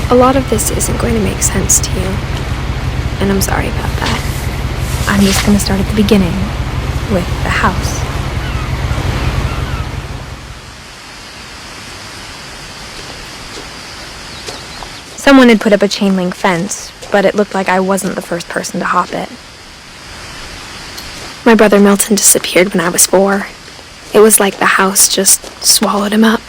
A lot of this isn't going to make sense to you, and I'm sorry about that. I'm just going to start at the beginning, with the house. Someone had put up a chain link fence, but it looked like I wasn't the first person to hop it. My brother Milton disappeared when I was 4. It was like the house just swallowed him up.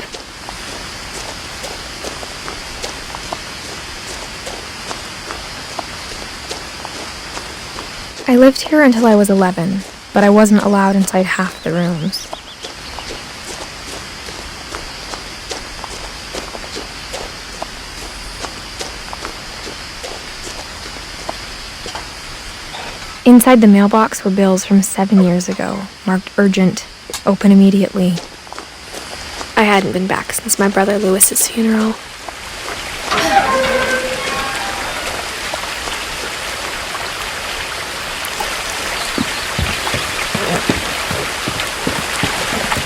I lived here until I was 11, but I wasn't allowed inside half the rooms. Inside the mailbox were bills from 7 years ago, marked urgent, open immediately. I hadn't been back since my brother Lewis's funeral.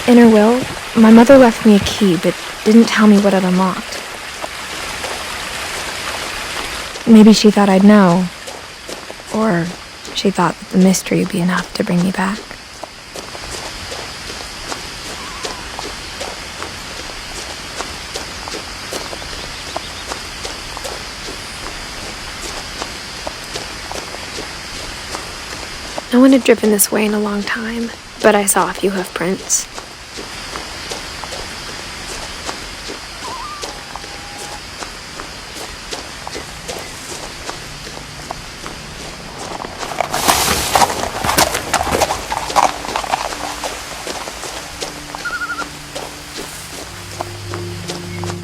In her will, my mother left me a key, but didn't tell me what it unlocked. Maybe she thought I'd know, or she thought that the mystery would be enough to bring me back. No one had driven this way in a long time, but I saw a few hoof prints.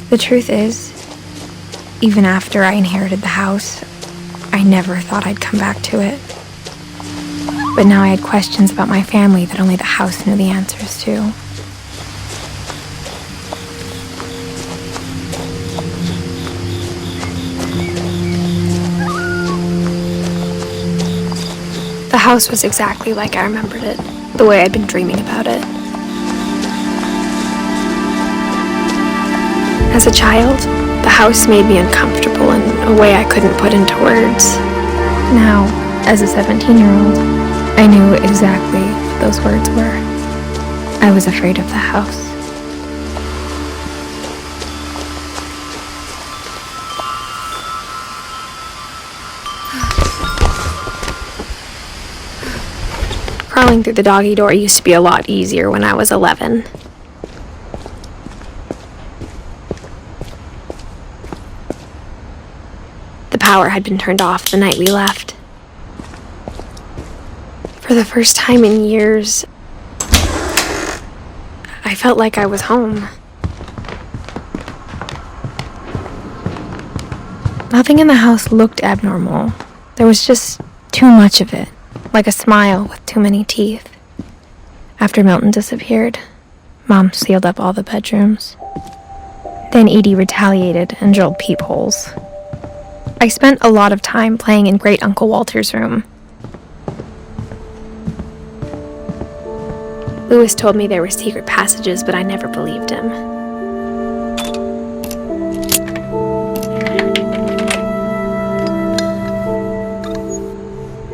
The truth is, even after I inherited the house, I never thought I'd come back to it. But now I had questions about my family that only the house knew the answers to. The house was exactly like I remembered it, the way I'd been dreaming about it. As a child, the house made me uncomfortable in a way I couldn't put into words. Now, as a 17-year-old, I knew exactly what those words were. I was afraid of the house. Crawling through the doggy door used to be a lot easier when I was 11. The power had been turned off the night we left. For the first time in years, I felt like I was home. Nothing in the house looked abnormal. There was just too much of it, like a smile with too many teeth. After Milton disappeared, Mom sealed up all the bedrooms. Then Edie retaliated and drilled peepholes. I spent a lot of time playing in Great Uncle Walter's room. Lewis told me there were secret passages, but I never believed him.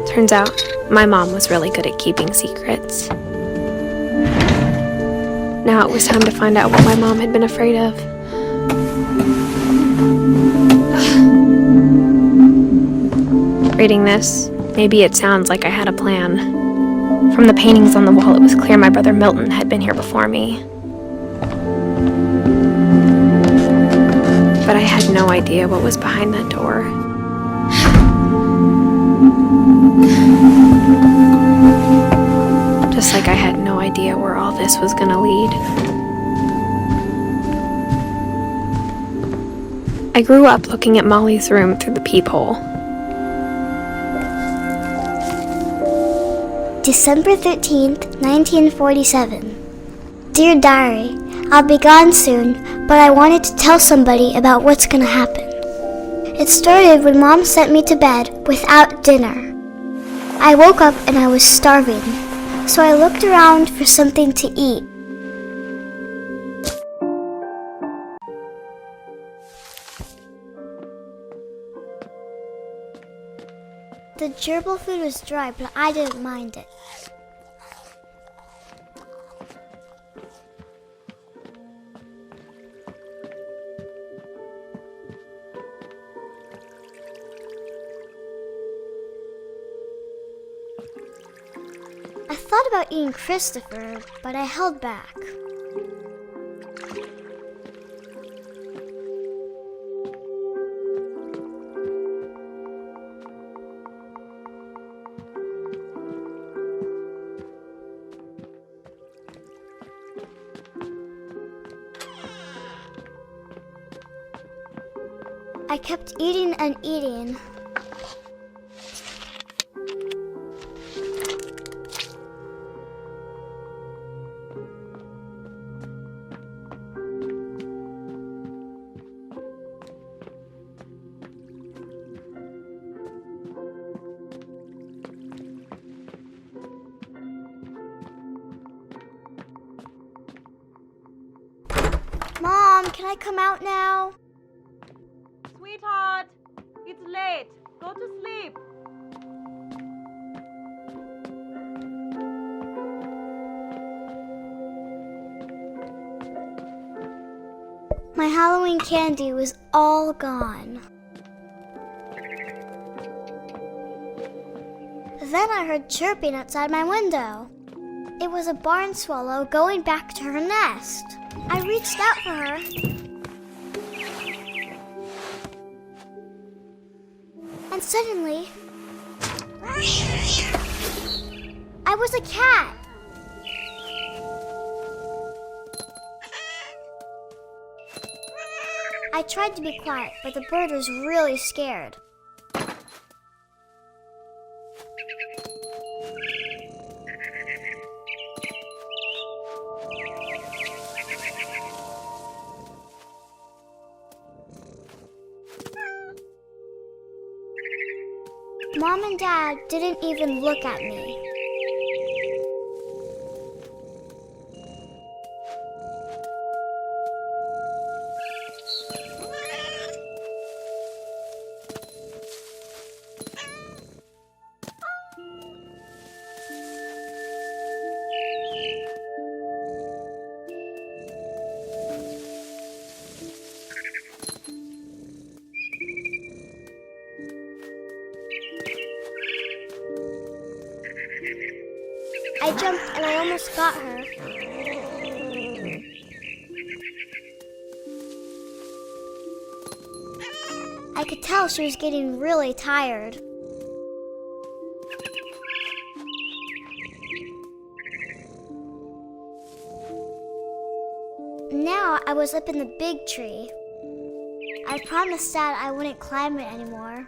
Turns out, my mom was really good at keeping secrets. Now it was time to find out what my mom had been afraid of. Reading this, maybe it sounds like I had a plan. From the paintings on the wall, it was clear my brother Milton had been here before me. But I had no idea what was behind that door. Just like I had no idea where all this was gonna lead. I grew up looking at Molly's room through the peephole. December 13th, 1947. Dear Diary, I'll be gone soon, but I wanted to tell somebody about what's gonna happen. It started when Mom sent me to bed without dinner. I woke up and I was starving, so I looked around for something to eat. The gerbil food was dry, but I didn't mind it. I thought about eating Christopher, but I held back. I kept eating and eating. Mom, can I come out now? Sweetheart, it's late. Go to sleep. My Halloween candy was all gone. Then I heard chirping outside my window. It was a barn swallow going back to her nest. I reached out for her. And suddenly, I was a cat. I tried to be quiet, but the bird was really scared. Mom and Dad didn't even look at me. I jumped and I almost got her. I could tell she was getting really tired. Now I was up in the big tree. I promised Dad I wouldn't climb it anymore.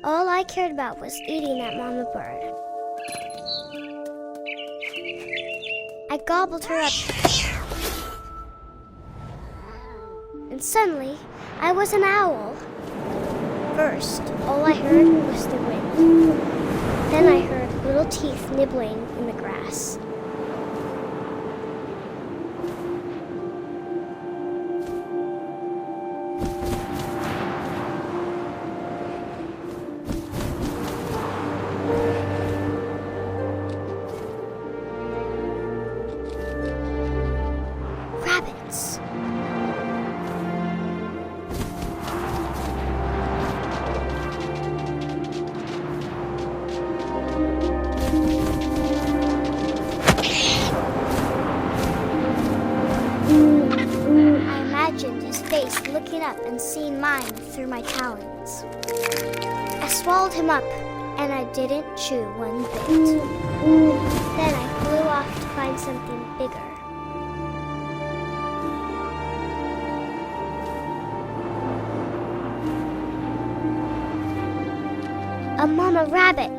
All I cared about was eating that mama bird. I gobbled her up. And suddenly, I was an owl. First, all I heard was the wind. Then I heard little teeth nibbling in the grass. Rabbits. I imagined his face looking up and seeing mine through my talons. I swallowed him up, and I didn't chew one bit. Then I flew off to find something bigger. A mama rabbit.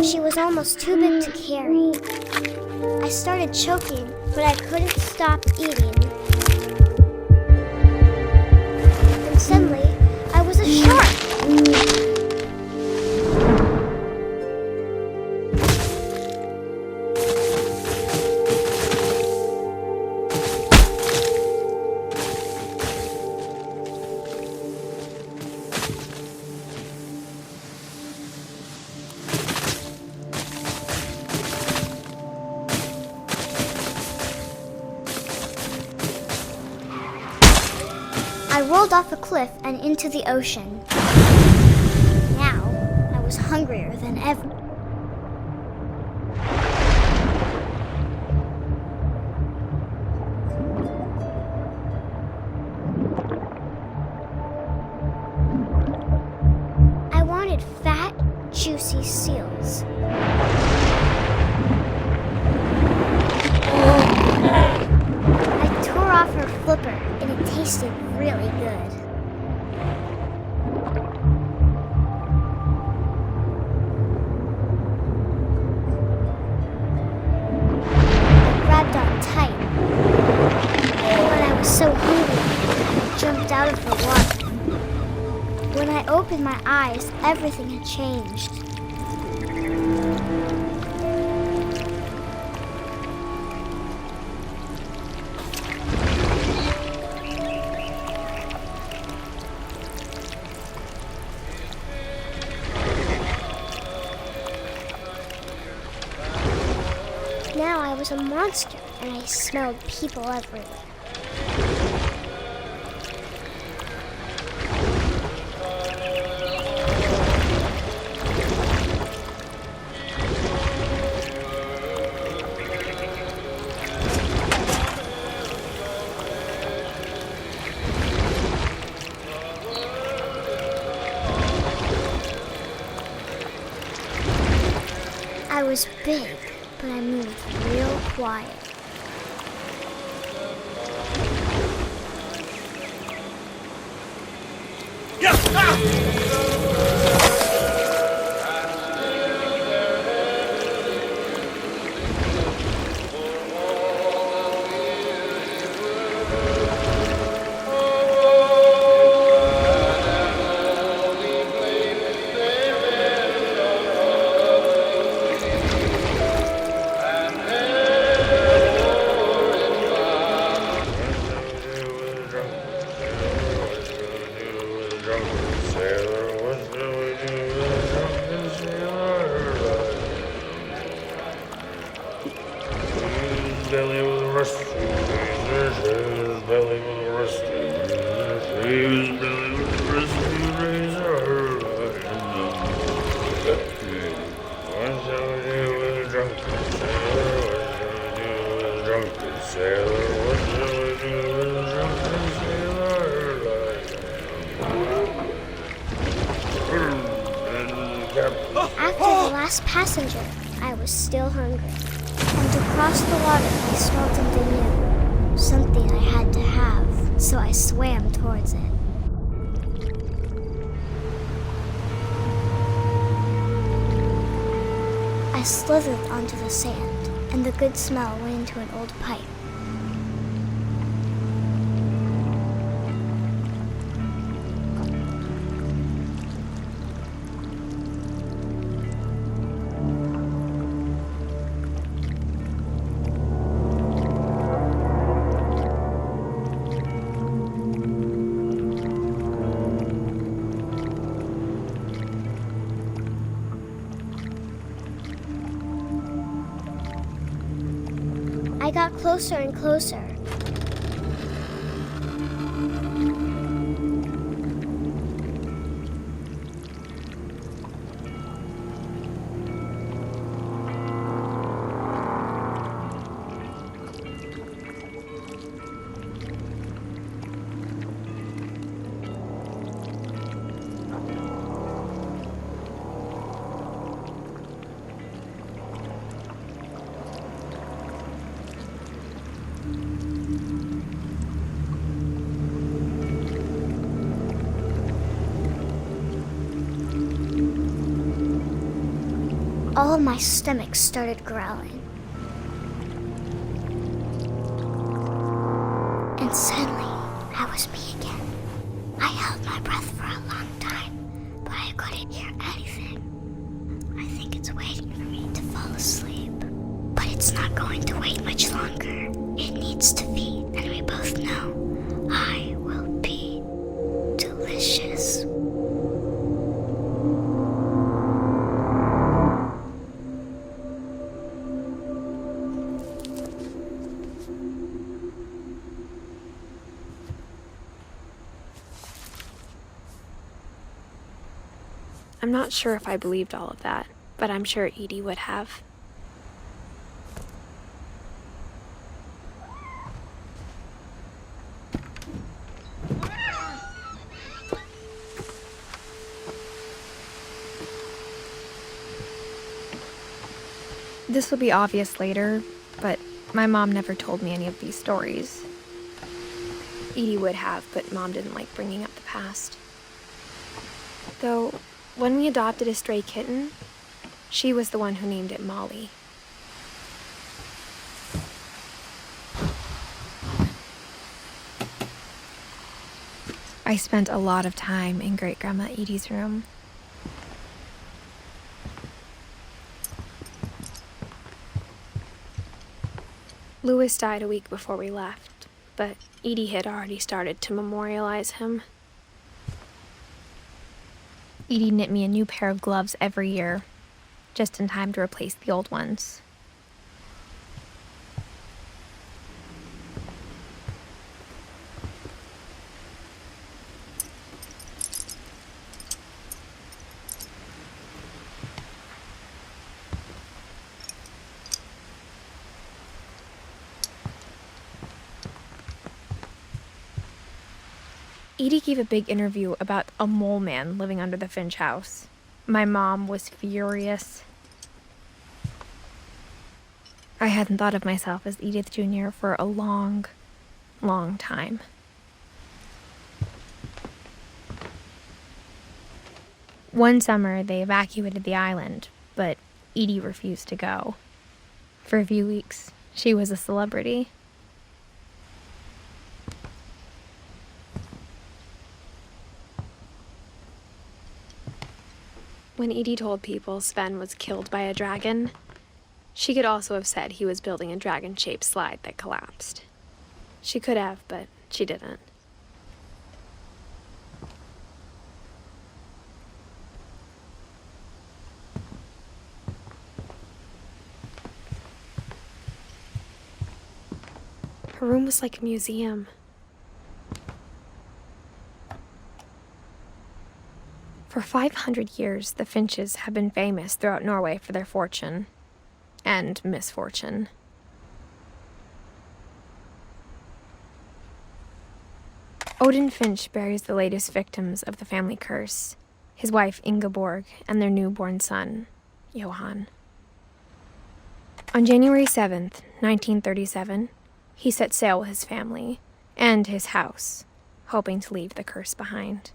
She was almost almost too big to carry. I started choking, but I couldn't stop eating. And suddenly, I was a shark. I rolled off a cliff and into the ocean. Now, I was hungrier than ever. I wanted fat, juicy seals. I tore off her flipper, and it tasted really good. I grabbed on tight, but I was so hungry, I jumped out of the water. When I opened my eyes, everything had changed. Now I was a monster, and I smelled people everywhere. I was big, but I moved real quiet. Belly with a rusty razor, belly with a rusty razor, belly with a rusty razor. What shall we do with a drunken sailor? What shall we do with a drunken sailor? After the last passenger, I was still hungry. And across the water, I smelled something new. Something I had to have, so I swam towards it. I slithered onto the sand, and the good smell went into an old pipe. I got closer and closer. all my stomach started growling. And suddenly, I was me again. I held my breath for a long time, but I couldn't hear anything. I think it's waiting for me to fall asleep. But it's not going to wait much longer. It needs to feed, and we both know I will be delicious. I'm not sure if I believed all of that, but I'm sure Edie would have. This will be obvious later, but my mom never told me any of these stories. Edie would have, but Mom didn't like bringing up the past. Though, when we adopted a stray kitten, she was the one who named it Molly. I spent a lot of time in Great-Grandma Edie's room. Louis died a week before we left, but Edie had already started to memorialize him. Edie knit me a new pair of gloves every year, just in time to replace the old ones. Edie gave a big interview about a mole man living under the Finch house. My mom was furious. I hadn't thought of myself as Edith Jr. for a long, long time. One summer, they evacuated the island, but Edie refused to go. For a few weeks, she was a celebrity. When Edie told people Sven was killed by a dragon, she could also have said he was building a dragon-shaped slide that collapsed. She could have, but she didn't. Her room was like a museum. For 500 years, the Finches have been famous throughout Norway for their fortune and misfortune. Odin Finch buries the latest victims of the family curse, his wife Ingeborg and their newborn son, Johan. On January 7th, 1937, he set sail with his family and his house, hoping to leave the curse behind.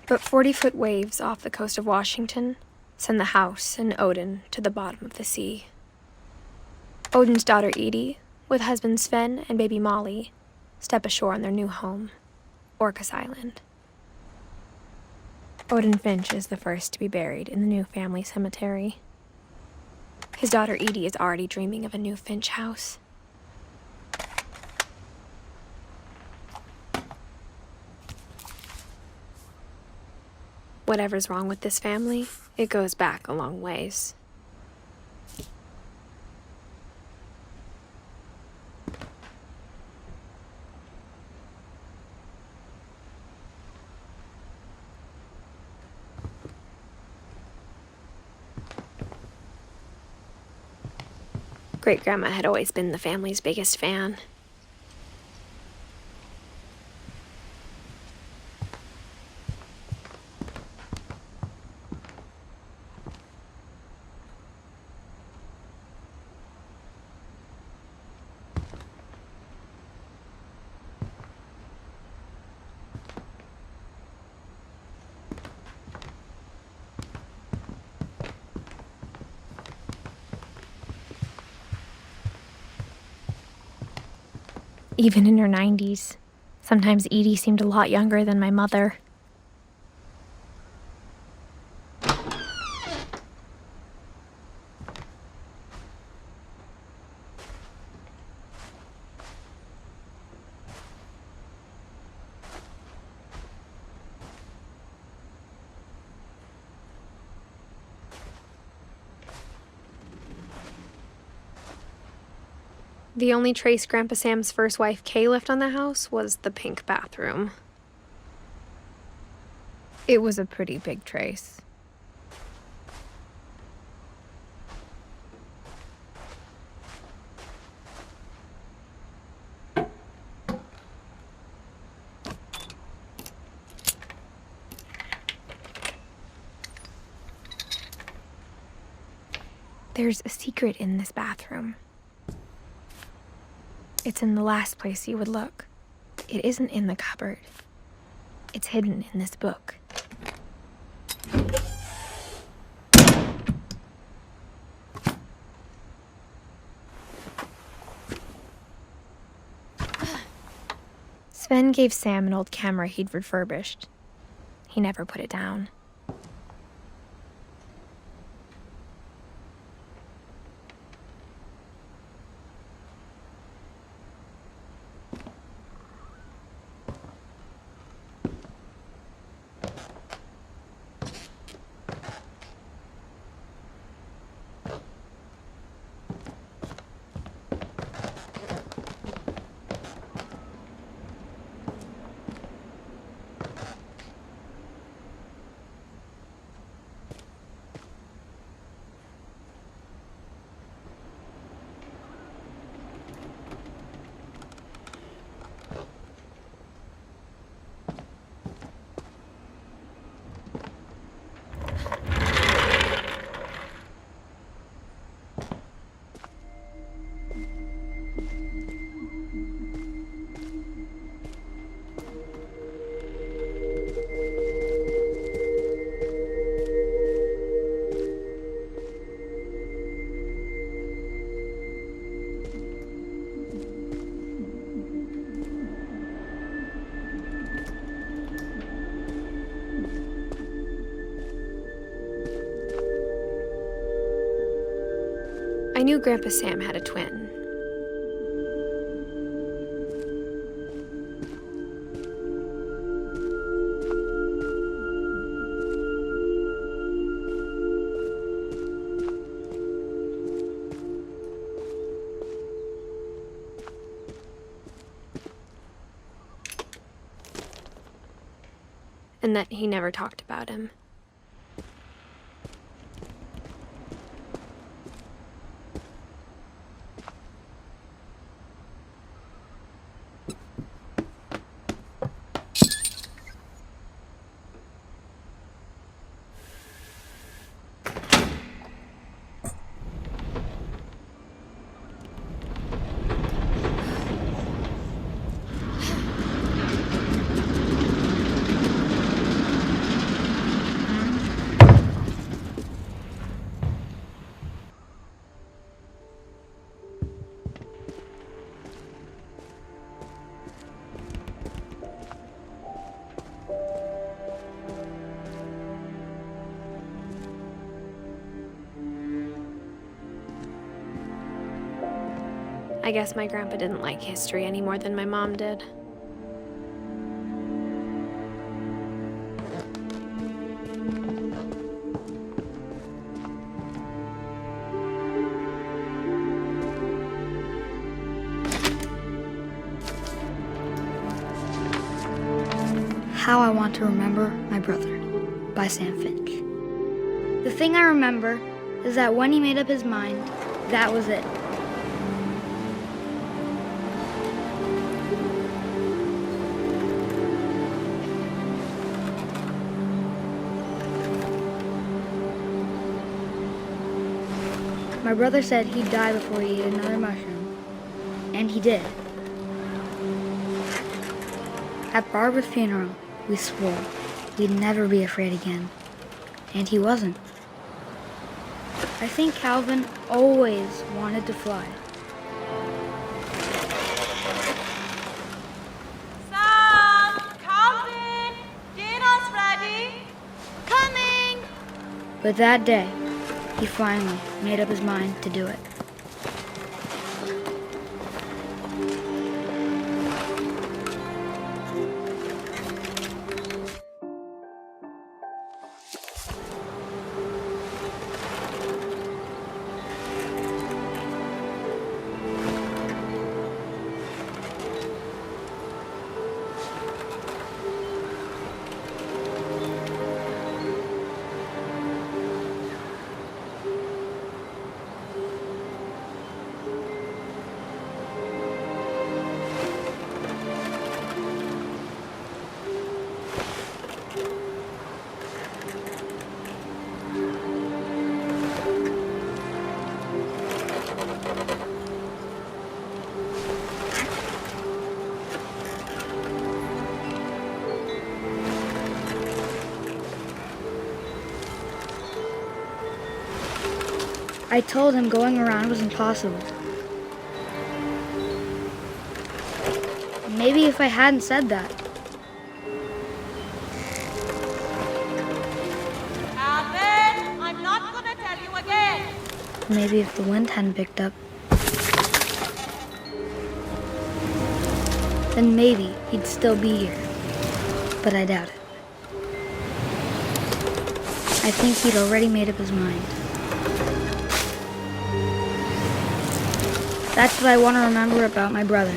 But 40-foot waves off the coast of Washington send the house and Odin to the bottom of the sea. Odin's daughter Edie, with husband Sven and baby Molly, step ashore on their new home, Orcas Island. Odin Finch is the first to be buried in the new family cemetery. His daughter Edie is already dreaming of a new Finch house. Whatever's wrong with this family, it goes back a long ways. Great-Grandma had always been the family's biggest fan. even in her 90s. Sometimes Edie seemed a lot younger than my mother. The only trace Grandpa Sam's first wife, Kay, left on the house was the pink bathroom. It was a pretty big trace. There's a secret in this bathroom. It's in the last place you would look. It isn't in the cupboard. It's hidden in this book. Sven gave Sam an old camera he'd refurbished. He never put it down. I knew Grandpa Sam had a twin. And that he never talked about him. I guess my grandpa didn't like history any more than my mom did. How I Want to Remember My Brother by Sam Finch. The thing I remember is that when he made up his mind, that was it. My brother said he'd die before he ate another mushroom, and he did. At Barbara's funeral, we swore we'd never be afraid again, and he wasn't. I think Calvin always wanted to fly. But that day, he finally made up his mind to do it. I told him going around was impossible. Maybe if I hadn't said that, Alvin, I'm not gonna tell you again. maybe if the wind hadn't picked up, then maybe he'd still be here. But I doubt it. I think he'd already made up his mind. That's what I want to remember about my brother.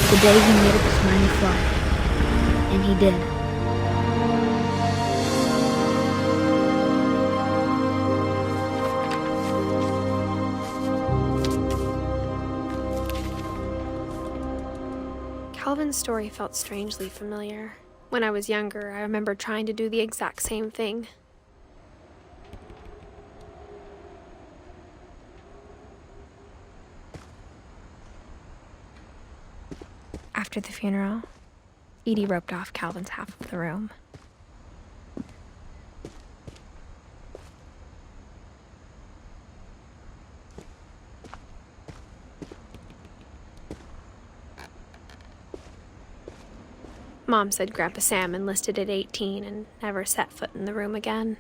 The day he made up his mind to fly. And he did. Calvin's story felt strangely familiar. When I was younger, I remember trying to do the exact same thing. After the funeral, Edie roped off Calvin's half of the room. Mom said Grandpa Sam enlisted at 18 and never set foot in the room again.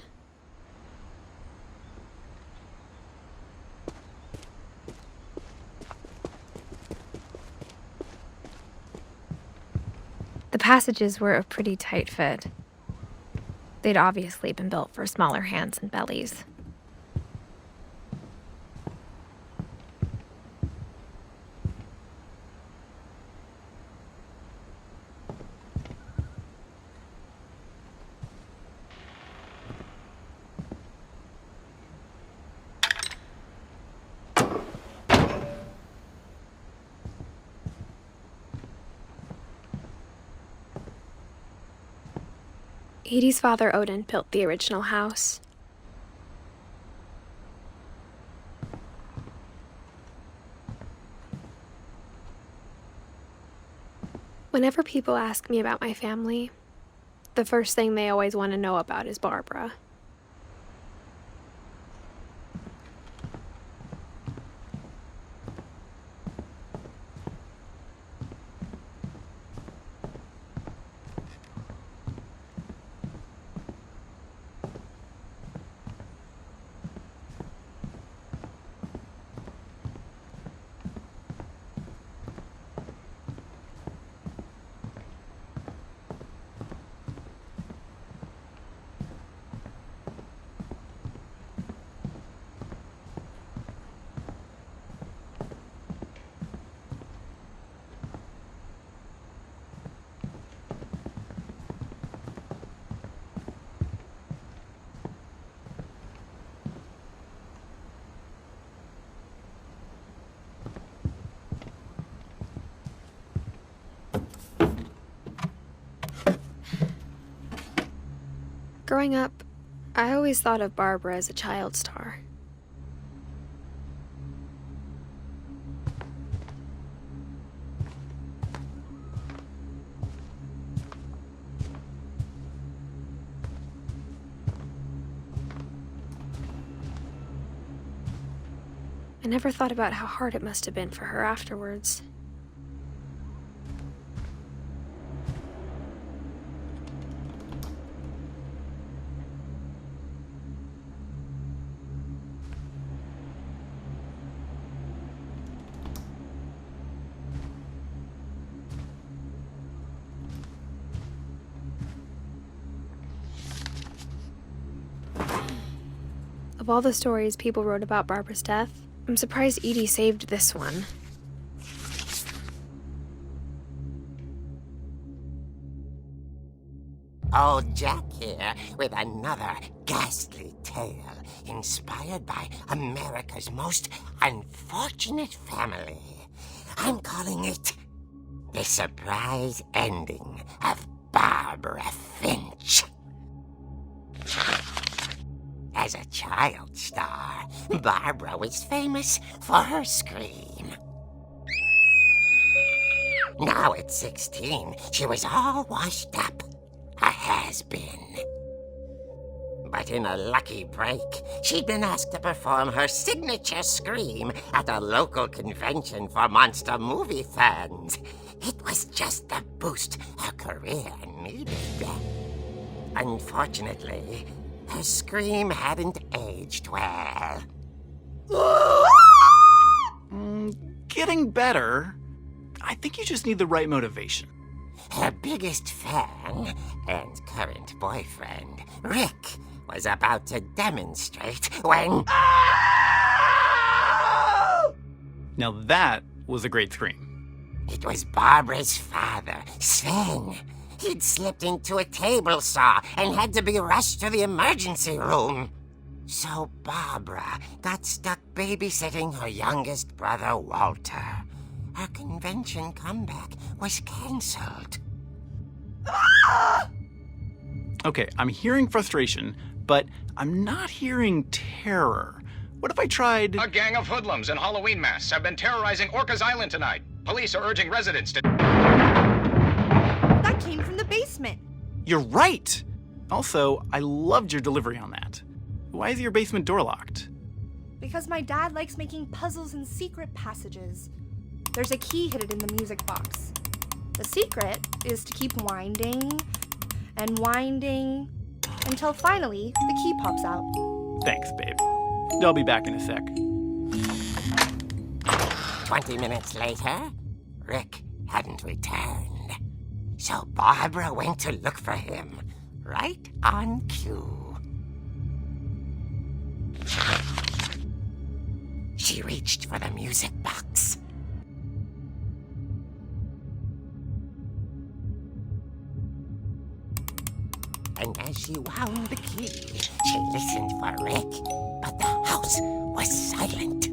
The passages were a pretty tight fit. They'd obviously been built for smaller hands and bellies. Edie's father, Odin, built the original house. Whenever people ask me about my family, the first thing they always want to know about is Barbara. Growing up, I always thought of Barbara as a child star. never thought about how hard it must have been for her afterwards. Of all the stories people wrote about Barbara's death, I'm surprised Edie saved this one. Old Jack here with another ghastly tale inspired by America's most unfortunate family. I'm calling it The Surprise Ending of Barbara Finch. As a child star, Barbara was famous for her scream. Now at 16, she was all washed up. A has-been. But in a lucky break, she'd been asked to perform her signature scream at a local convention for monster movie fans. It was just the boost her career needed. Unfortunately, her scream hadn't aged well. Getting better. I think you just need the right motivation. Her biggest fan and current boyfriend, Rick, was about to demonstrate when... Now that was a great scream. It was Barbara's father, Sven. He'd slipped into a table saw and had to be rushed to the emergency room. So Barbara got stuck babysitting her youngest brother, Walter. Her convention comeback was cancelled. Okay, I'm hearing frustration, but I'm not hearing terror. What if I tried... A gang of hoodlums in Halloween masks have been terrorizing Orcas Island tonight. Police are urging residents to... That came from the basement. You're right! Also, I loved your delivery on that. Why is your basement door locked? Because my dad likes making puzzles and secret passages. There's a key hidden in the music box. The secret is to keep winding and winding until finally the key pops out. Thanks, babe. I'll be back in a sec. 20 minutes later, Rick hadn't returned. So Barbara went to look for him, right on cue. She reached for the music box. And as she wound the key, she listened for Rick, but the house was silent.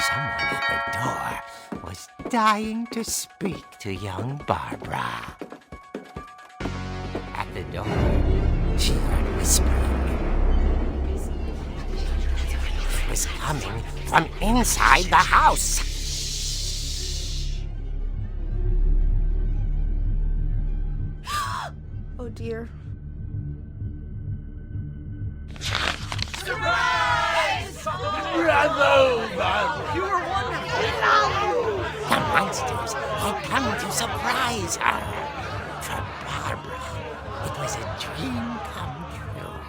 someone at the door was dying to speak to young Barbara. At the door, she heard whispering. It was coming from inside the house. Oh dear. The monsters had come to surprise her. For Barbara, it was a dream come true.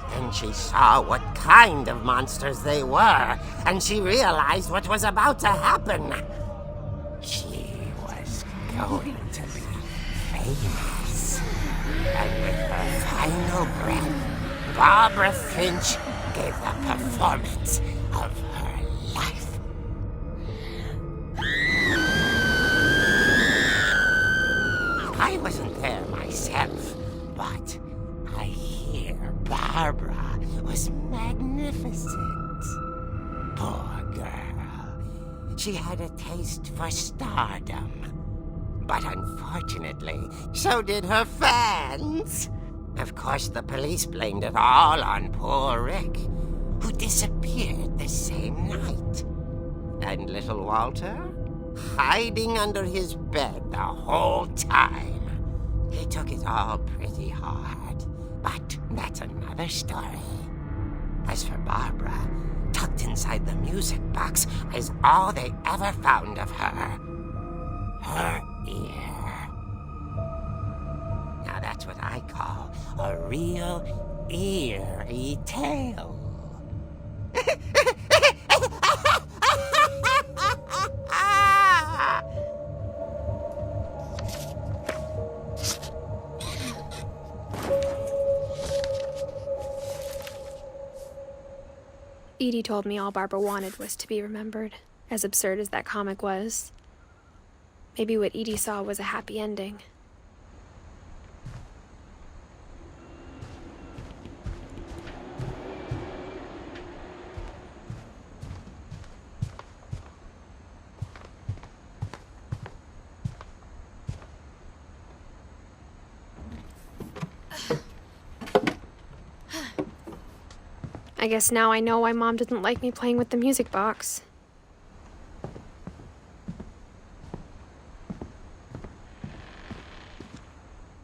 Then she saw what kind of monsters they were, and she realized what was about to happen. She was going to be famous. And with her final breath, Barbara Finch gave the performance of her life. I wasn't there myself, but I hear Barbara was magnificent. Poor girl. She had a taste for stardom. But unfortunately, so did her fans. Of course, the police blamed it all on poor Rick, who disappeared the same night. And little Walter, hiding under his bed the whole time. He took it all pretty hard, but that's another story. As for Barbara, tucked inside the music box is all they ever found of her. Her ear. Now that's what I call a real eerie tale. Edie told me all Barbara wanted was to be remembered, as absurd as that comic was. Maybe what Edie saw was a happy ending. I guess now I know why Mom didn't like me playing with the music box.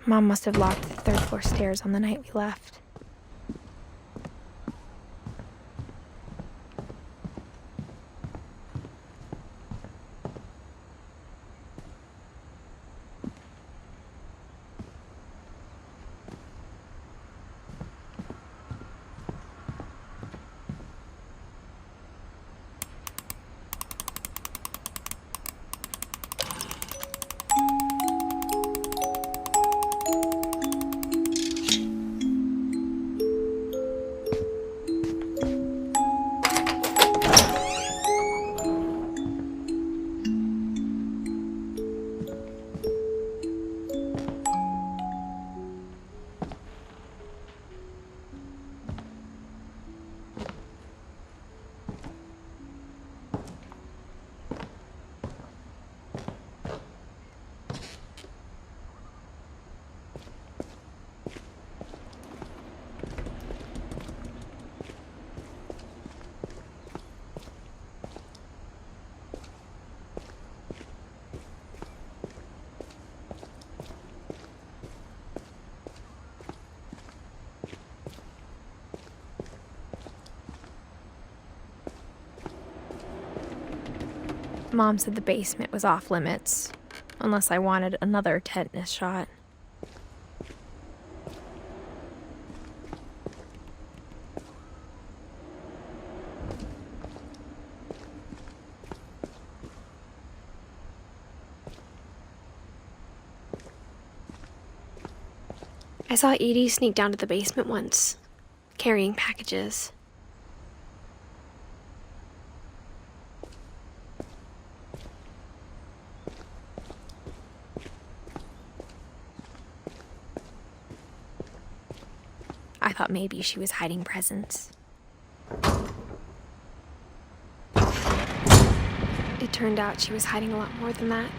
Mom must have locked the third floor stairs on the night we left. Mom said the basement was off limits, unless I wanted another tetanus shot. I saw Edie sneak down to the basement once, carrying packages. I thought maybe she was hiding presents. turned out she was hiding a lot more than that.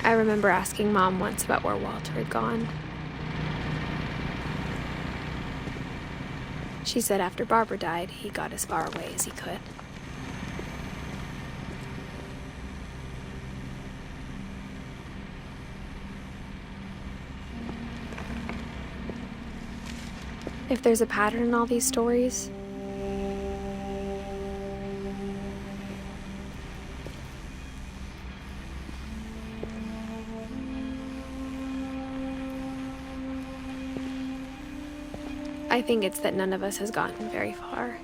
I remember asking Mom once about where Walter had gone. She said after Barbara died, he got as far away as he could. If there's a pattern in all these stories, I think it's that none of us has gotten very far.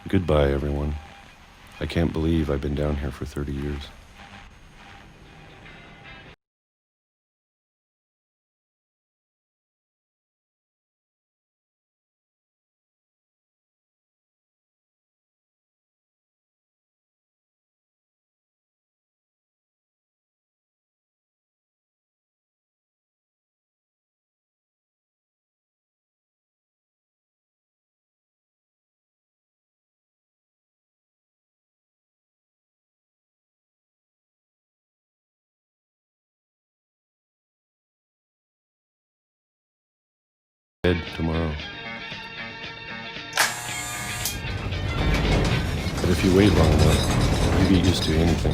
Goodbye, everyone. I can't believe I've been down here for 30 years. Tomorrow. But if you wait long enough, you get used to anything.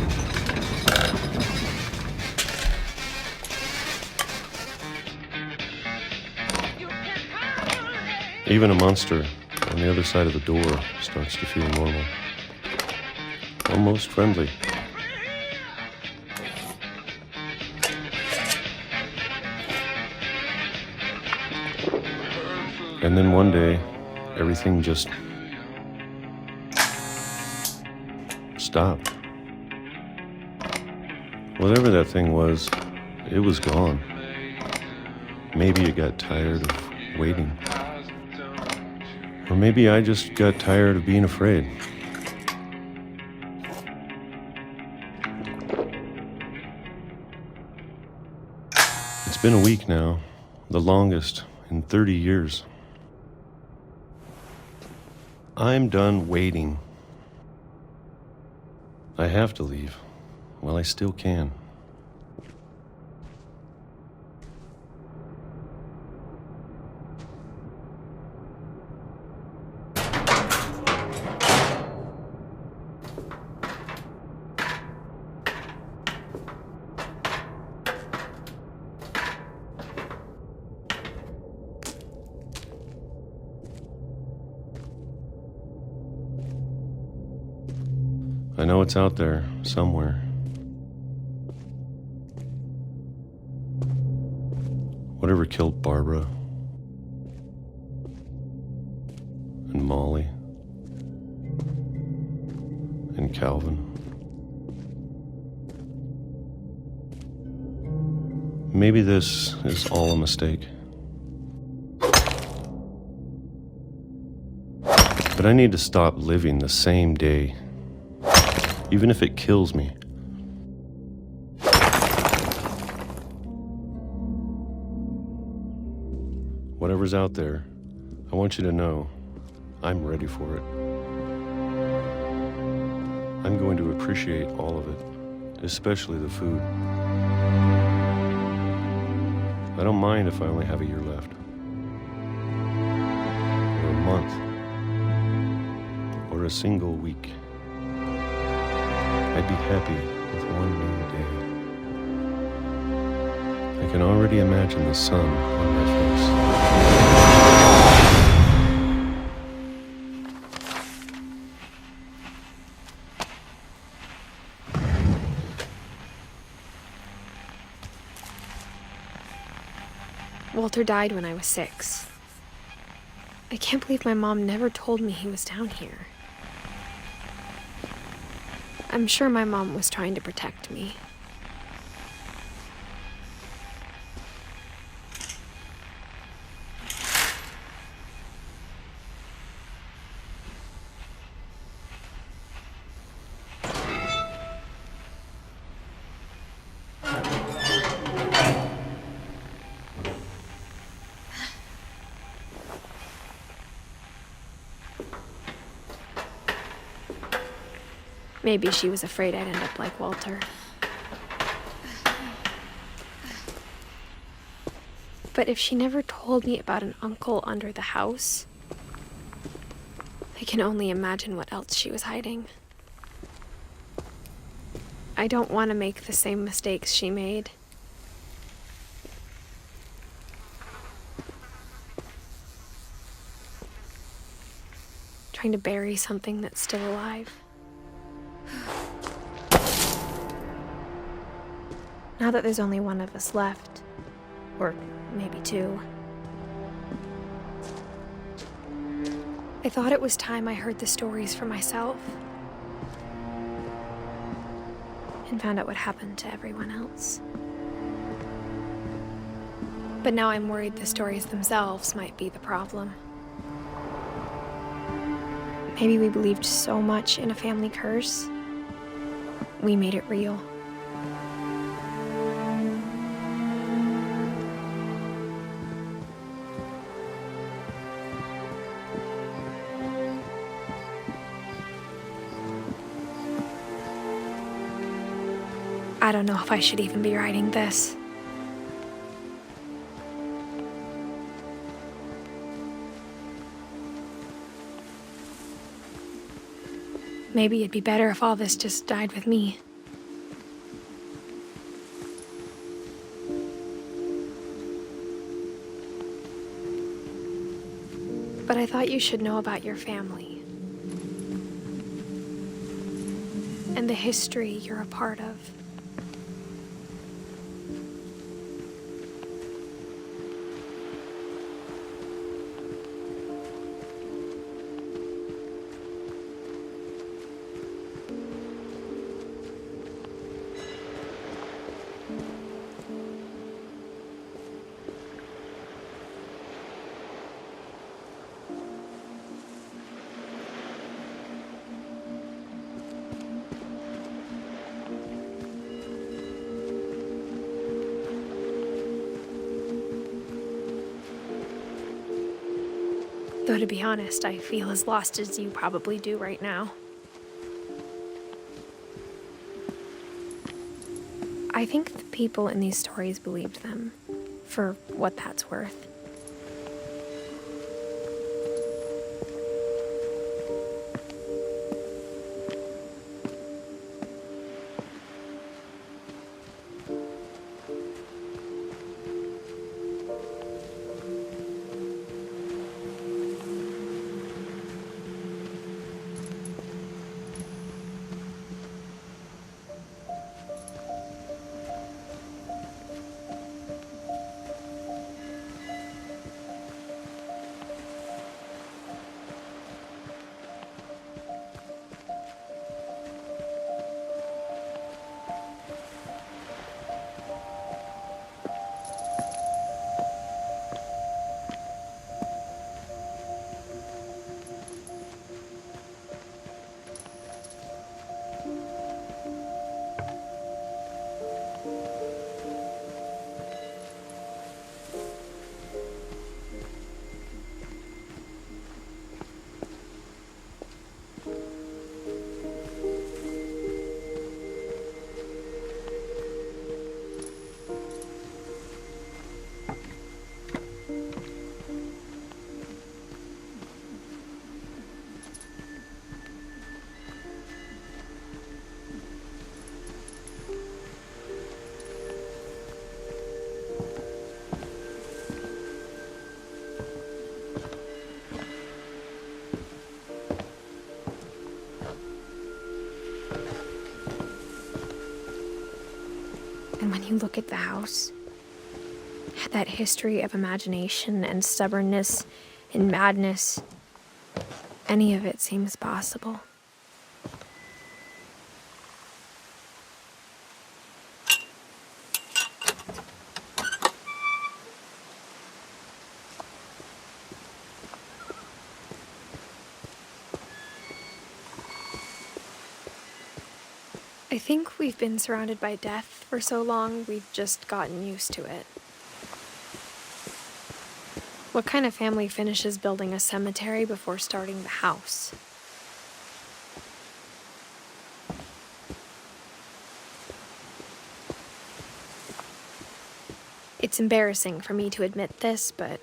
Even a monster on the other side of the door starts to feel normal. Almost friendly. And then one day, everything just stopped. Whatever that thing was, it was gone. Maybe it got tired of waiting. Or maybe I just got tired of being afraid. It's been a week now, the longest in 30 years. I'm done waiting. I have to leave while I still can. I know it's out there, somewhere. Whatever killed Barbara and Molly and Calvin. Maybe this is all a mistake. But I need to stop living the same day. Even if it kills me. Whatever's out there, I want you to know I'm ready for it. I'm going to appreciate all of it, especially the food. I don't mind if I only have a year left. Or a month. Or a single week. I'd be happy with one new day. I can already imagine the sun on my face. Walter died when I was 6. I can't believe my mom never told me he was down here. I'm sure my mom was trying to protect me. Maybe she was afraid I'd end up like Walter. But if she never told me about an uncle under the house, I can only imagine what else she was hiding. I don't want to make the same mistakes she made. Trying to bury something that's still alive. Now that there's only one of us left, or maybe 2, I thought it was time I heard the stories for myself and found out what happened to everyone else. But now I'm worried the stories themselves might be the problem. Maybe we believed so much in a family curse, we made it real. I don't know if I should even be writing this. Maybe it'd be better if all this just died with me. But I thought you should know about your family and the history you're a part of. Though to be honest, I feel as lost as you probably do right now. I think the people in these stories believed them, for what that's worth. you look at the house, that history of imagination and stubbornness and madness, any of it seems possible. I think we've been surrounded by death for so long, we've just gotten used to it. What kind of family finishes building a cemetery before starting the house? It's embarrassing for me to admit this, but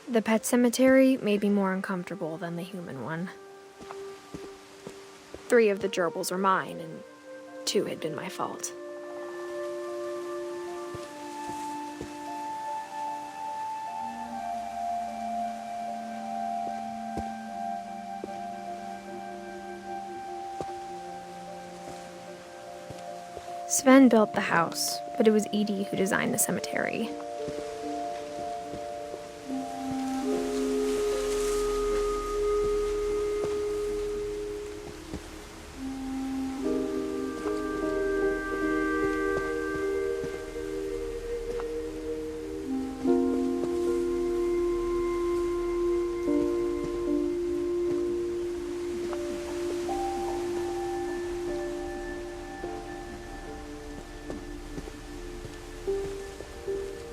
the pet cemetery made me more uncomfortable than the human one. 3 of the gerbils were mine, and 2 had been my fault. Sven built the house, but it was Edith who designed the cemetery.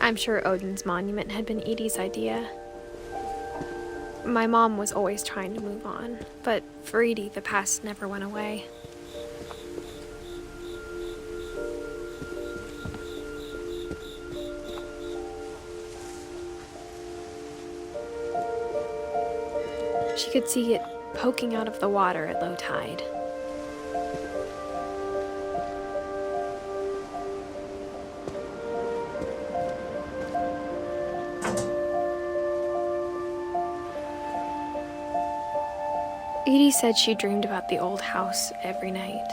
I'm sure Odin's monument had been Edie's idea. My mom was always trying to move on, but for Edie, the past never went away. She could see it poking out of the water at low tide. Edie said she dreamed about the old house every night.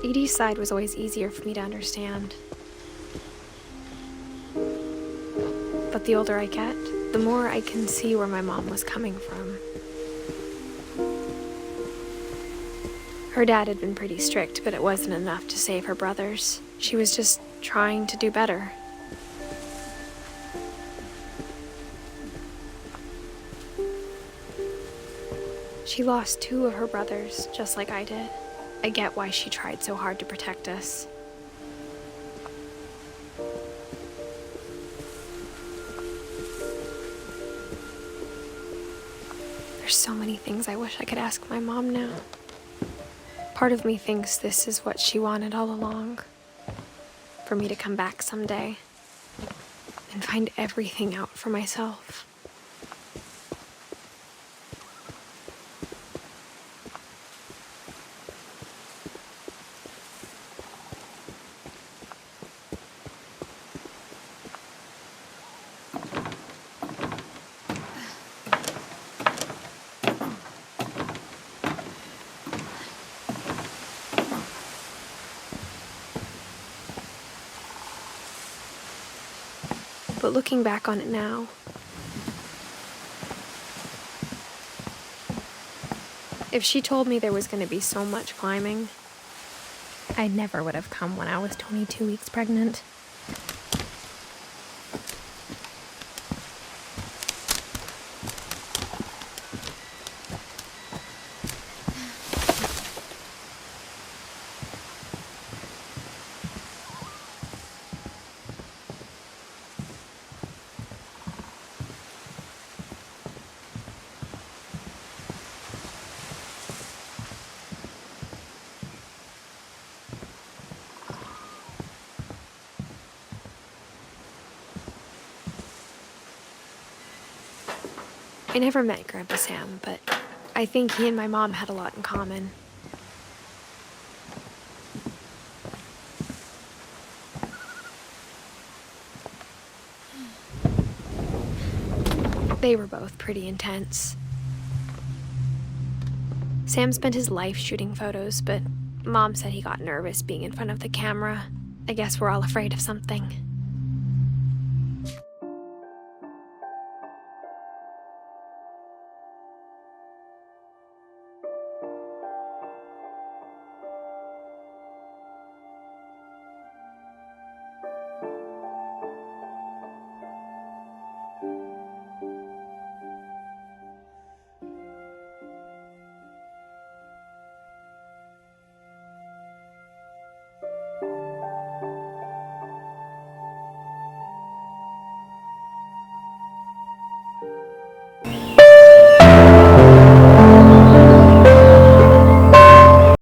Edie's side was always easier for me to understand. But the older I get, the more I can see where my mom was coming from. Her dad had been pretty strict, but it wasn't enough to save her brothers. She was just trying to do better. She lost 2 of her brothers, just like I did. I get why she tried so hard to protect us. There's so many things I wish I could ask my mom now. Part of me thinks this is what she wanted all along. For me to come back someday and find everything out for myself. But looking back on it now, if she told me there was going to be so much climbing, I never would have come when I was 22 weeks pregnant. I never met Grandpa Sam, but I think he and my mom had a lot in common. They were both pretty intense. Sam spent his life shooting photos, but Mom said he got nervous being in front of the camera. I guess we're all afraid of something.